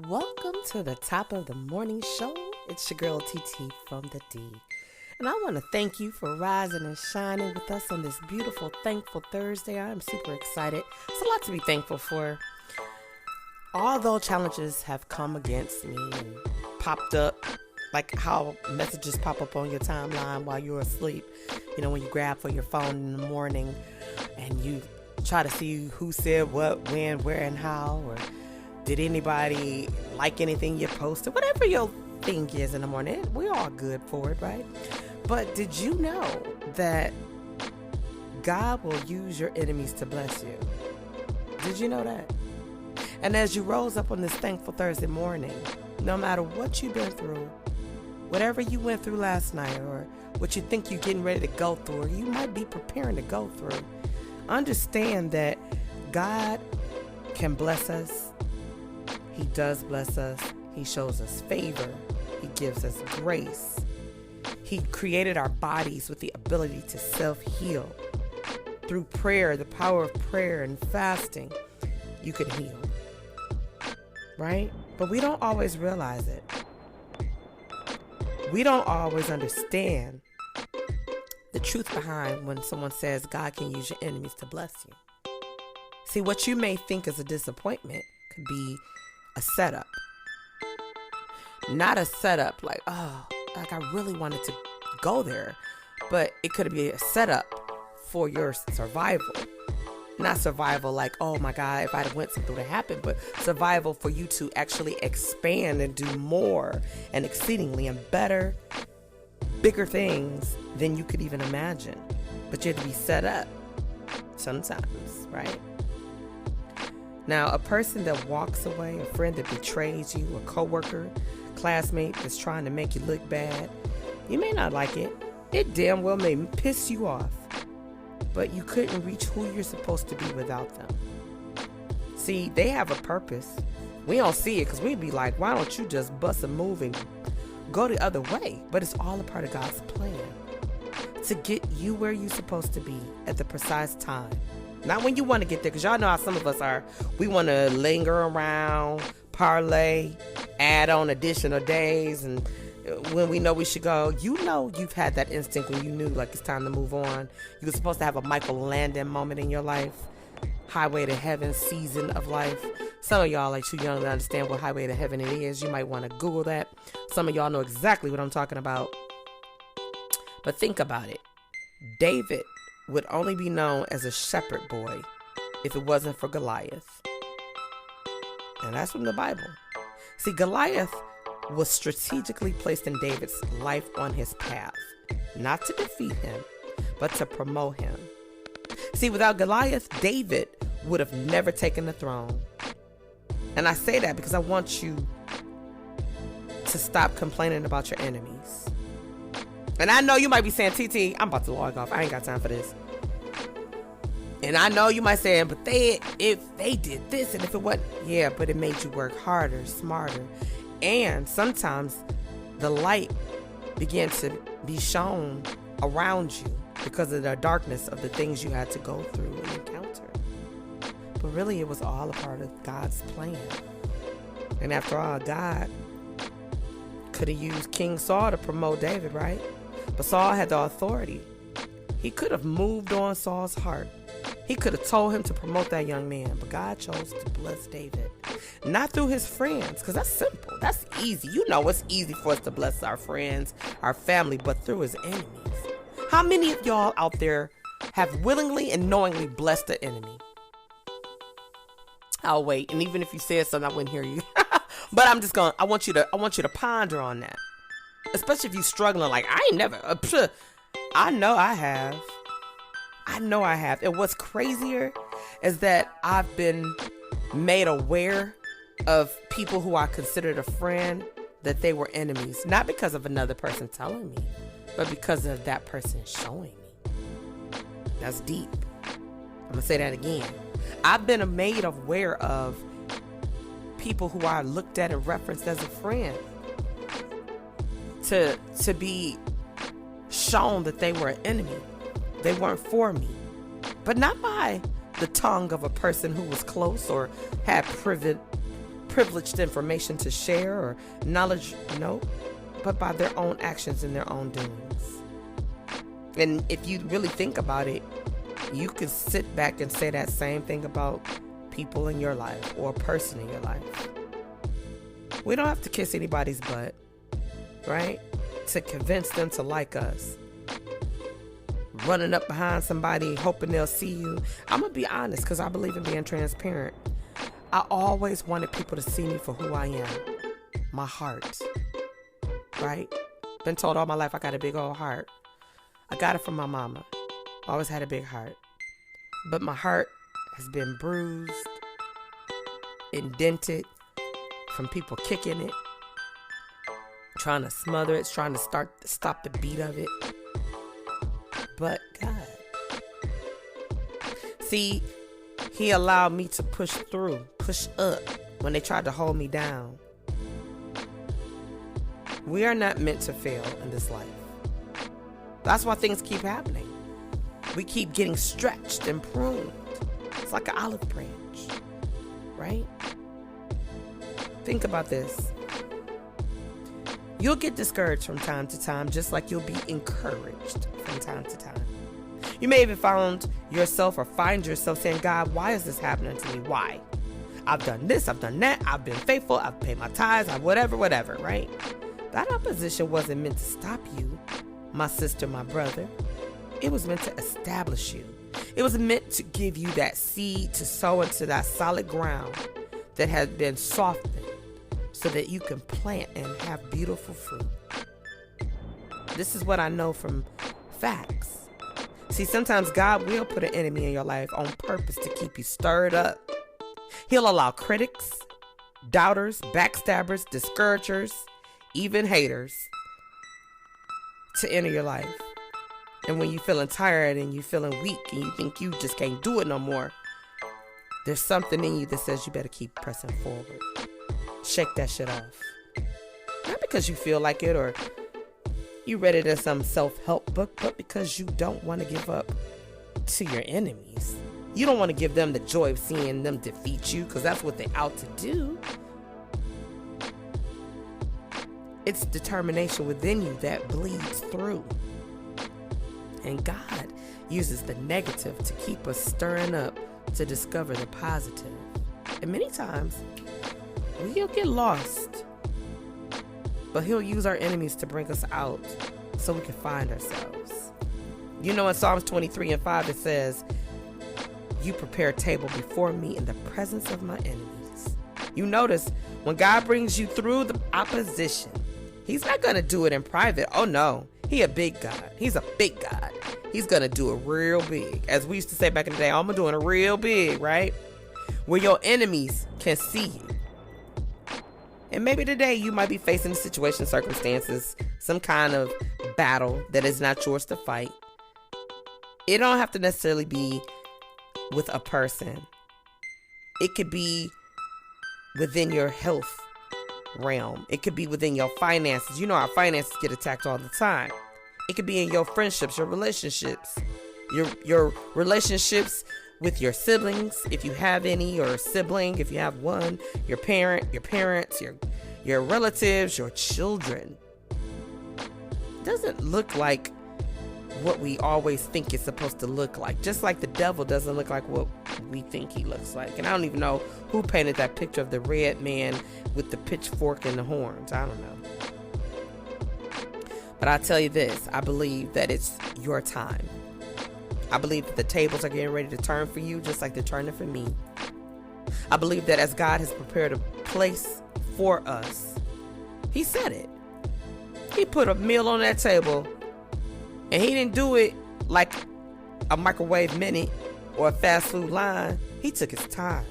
Welcome to the top of the morning show. It's your girl TT from the D. And I want to thank you for rising and shining with us on this beautiful, thankful Thursday. I'm super excited. It's a lot to be thankful for. Although challenges have come against me and popped up, like how messages pop up on your timeline while you're asleep. You know, when you grab for your phone in the morning and you try to see who said what, when, where, and how, or did anybody like anything you posted? Whatever your thing is in the morning, we're all good for it, right? But did you know that God will use your enemies to bless you? Did you know that? And as you rose up on this thankful Thursday morning, no matter what you've been through, whatever you went through last night, or what you think you're getting ready to go through, or you might be preparing to go through, understand that God can bless us. He does bless us. He shows us favor. He gives us grace. He created our bodies with the ability to self-heal. Through prayer, the power of prayer and fasting, you can heal. Right? But we don't always realize it. We don't always understand the truth behind when someone says God can use your enemies to bless you. See, what you may think is a disappointment could be a setup. Not a setup like, like I really wanted to go there, but it could be a setup for your survival. Not survival like, oh my God, if I went, something would have happened, but survival for you to actually expand and do more and exceedingly and better, bigger things than you could even imagine. But you have to be set up sometimes, right? Now, a person that walks away, a friend that betrays you, a coworker, classmate that's trying to make you look bad, you may not like it. It damn well may piss you off. But you couldn't reach who you're supposed to be without them. See, they have a purpose. We don't see it because we'd be like, why don't you just bust a move and go the other way? But it's all a part of God's plan to get you where you're supposed to be at the precise time. Not when you want to get there, because y'all know how some of us are. We want to linger around, parlay, add on additional days, and when we know we should go. You know you've had that instinct when you knew like it's time to move on. You were supposed to have a Michael Landon moment in your life. Highway to Heaven season of life. Some of y'all are too young to understand what Highway to Heaven it is. You might want to Google that. Some of y'all know exactly what I'm talking about. But think about it. David would only be known as a shepherd boy if it wasn't for Goliath. And that's from the Bible. See, Goliath was strategically placed in David's life on his path, not to defeat him, but to promote him. See, without Goliath, David would have never taken the throne. And I say that because I want you to stop complaining about your enemies. And I know you might be saying, TT, I'm about to log off. I ain't got time for this. And I know you might say, but if they did this and if it wasn't, yeah, but it made you work harder, smarter. And sometimes the light began to be shown around you because of the darkness of the things you had to go through and encounter. But really, it was all a part of God's plan. And after all, God could have used King Saul to promote David, right? But Saul had the authority. He could have moved on Saul's heart. He could have told him to promote that young man, but God chose to bless David. Not through his friends, because that's simple. That's easy. You know it's easy for us to bless our friends, our family, but through his enemies. How many of y'all out there have willingly and knowingly blessed the enemy? I'll wait. And even if you said something, I wouldn't hear you. But I want you to ponder on that. Especially if you're struggling, like, I ain't never, I know I have. And what's crazier is that I've been made aware of people who I considered a friend that they were enemies. Not because of another person telling me, but because of that person showing me. That's deep. I'm going to say that again. I've been made aware of people who I looked at and referenced as a friend to be shown that they were an enemy. They weren't for me. But not by the tongue of a person who was close or had privileged privileged information to share or knowledge, no, but by their own actions and their own doings. And if you really think about it, you could sit back and say that same thing about people in your life or a person in your life. We don't have to kiss anybody's butt, right? To convince them to like us. Running up behind somebody, hoping they'll see you. I'm going to be honest, because I believe in being transparent. I always wanted people to see me for who I am. My heart. Right? Been told all my life I got a big old heart. I got it from my mama. Always had a big heart. But my heart has been bruised, indented from people kicking it, trying to smother it, trying to stop the beat of it. But God. See, He allowed me to push up when they tried to hold me down. We are not meant to fail in this life. That's why things keep happening. We keep getting stretched and pruned. It's like an olive branch, right? Think about this. You'll get discouraged from time to time, just like you'll be encouraged from time to time. You may even find yourself saying, God, why is this happening to me? Why? I've done this, I've done that, I've been faithful, I've paid my tithes, whatever, right? That opposition wasn't meant to stop you, my sister, my brother. It was meant to establish you. It was meant to give you that seed to sow into that solid ground that has been softened so that you can plant and have beautiful fruit. This is what I know from facts. See, sometimes God will put an enemy in your life on purpose to keep you stirred up. He'll allow critics, doubters, backstabbers, discouragers, even haters to enter your life. And when you're feeling tired and you're feeling weak and you think you just can't do it no more, there's something in you that says you better keep pressing forward. Shake that shit off. Not because you feel like it or you read it in some self-help book, but because you don't want to give up to your enemies. You don't want to give them the joy of seeing them defeat you, because that's what they're out to do. It's determination within you that bleeds through. And God uses the negative to keep us stirring up to discover the positive. And many times, we'll get lost. But He'll use our enemies to bring us out so we can find ourselves. You know, in Psalms 23:5, it says, you prepare a table before me in the presence of my enemies. You notice, when God brings you through the opposition, He's not going to do it in private. Oh, no. He a big God. He's a big God. He's going to do it real big. As we used to say back in the day, I'm doing it real big, right? Where your enemies can see you. And maybe today you might be facing a situation, circumstances, some kind of battle that is not yours to fight. It don't have to necessarily be with a person. It could be within your health realm. It could be within your finances. You know, our finances get attacked all the time. It could be in your friendships, your relationships, your relationships with your siblings, if you have any, or a sibling, if you have one, your parents, your relatives, your children. It doesn't look like what we always think it's supposed to look like. Just like the devil doesn't look like what we think he looks like. And I don't even know who painted that picture of the red man with the pitchfork and the horns. I don't know. But I tell you this, I believe that it's your time. I believe that the tables are getting ready to turn for you, just like they're turning for me. I believe that as God has prepared a place for us, He said it. He put a meal on that table, and He didn't do it like a microwave minute or a fast food line. He took His time.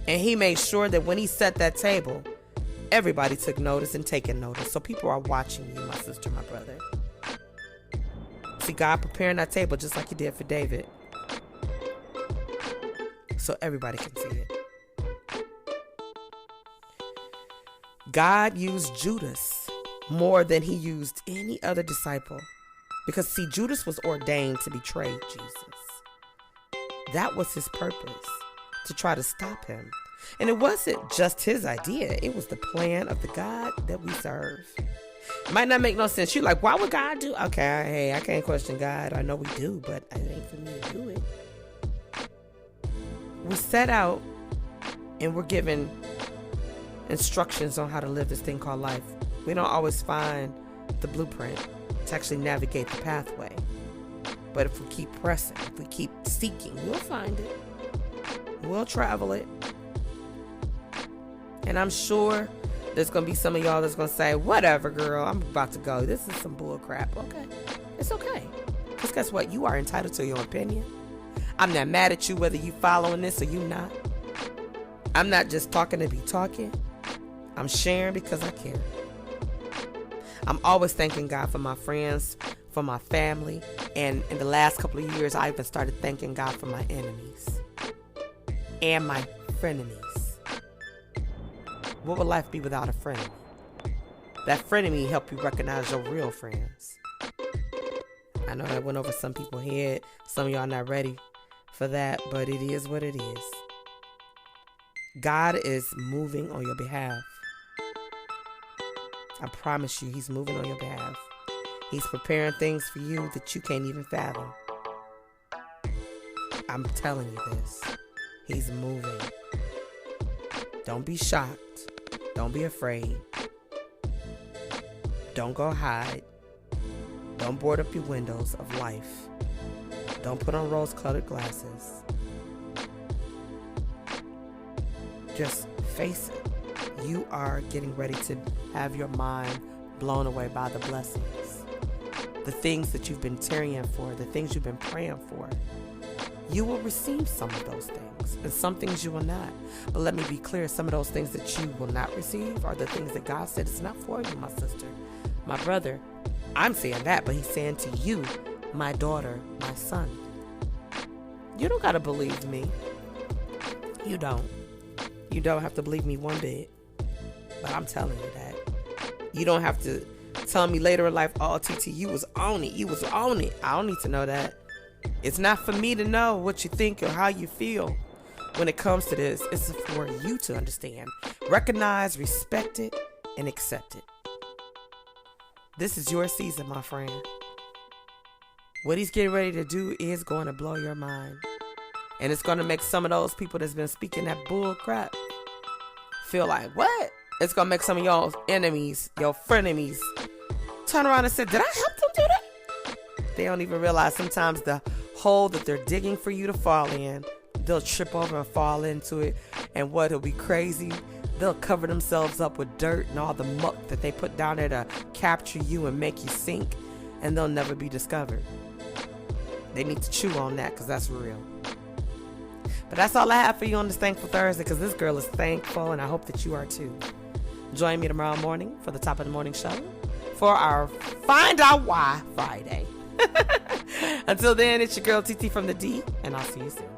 And He made sure that when He set that table, everybody took notice and taking notice. So people are watching you, my sister, my brother. See, God preparing that table just like He did for David, so everybody can see it. God used Judas more than He used any other disciple, because see, Judas was ordained to betray Jesus. That was his purpose, to try to stop Him, And it wasn't just his idea. It was the plan of the God that we serve. It might not make no sense. You're like, why would God do? Okay, hey, I can't question God. I know we do, but it ain't for me to do it. We set out and we're given instructions on how to live this thing called life. We don't always find the blueprint to actually navigate the pathway. But if we keep pressing, if we keep seeking, we'll find it. We'll travel it. And I'm sure there's going to be some of y'all that's going to say, whatever, girl, I'm about to go. This is some bull crap. Okay. It's okay. Because guess what? You are entitled to your opinion. I'm not mad at you whether you following this or you not. I'm not just talking to be talking. I'm sharing because I care. I'm always thanking God for my friends, for my family. And in the last couple of years, I even started thanking God for my enemies and my frenemies. What would life be without a frenemy? That frenemy help you recognize your real friends. I know that went over some people's head. Some of y'all not ready for that, but it is what it is. God is moving on your behalf. I promise you, he's moving on your behalf. He's preparing things for you that you can't even fathom. I'm telling you this. He's moving. Don't be shocked. Don't be afraid. Don't go hide. Don't board up your windows of life. Don't put on rose-colored glasses. Just face it. You are getting ready to have your mind blown away by the blessings. The things that you've been tarrying for, the things you've been praying for. You will receive some of those things, and some things you will not. But let me be clear, some of those things that you will not receive are the things that God said is not for you, my sister, my brother. I'm saying that, but he's saying to you, my daughter, my son. You don't got to believe me. You don't. You don't have to believe me one bit. But I'm telling you that. You don't have to tell me later in life, oh, TT, you was on it. You was on it. I don't need to know that. It's not for me to know what you think or how you feel when it comes to this. It's for you to understand, recognize, respect it, and accept it. This is your season, my friend. What he's getting ready to do is going to blow your mind. And it's going to make some of those people that's been speaking that bull crap feel like, what? It's going to make some of y'all enemies, your frenemies, turn around and say, did I help them do that? They don't even realize sometimes the hole that they're digging for you to fall in, they'll trip over and fall into it. And what will be crazy, they'll cover themselves up with dirt and all the muck that they put down there to capture you and make you sink. And they'll never be discovered. They need to chew on that because that's real. But that's all I have for you on this Thankful Thursday, because this girl is thankful, and I hope that you are too. Join me tomorrow morning for the Top of the Morning Show for our Find Out Why Friday. Until then, it's your girl TT from the D, and I'll see you soon.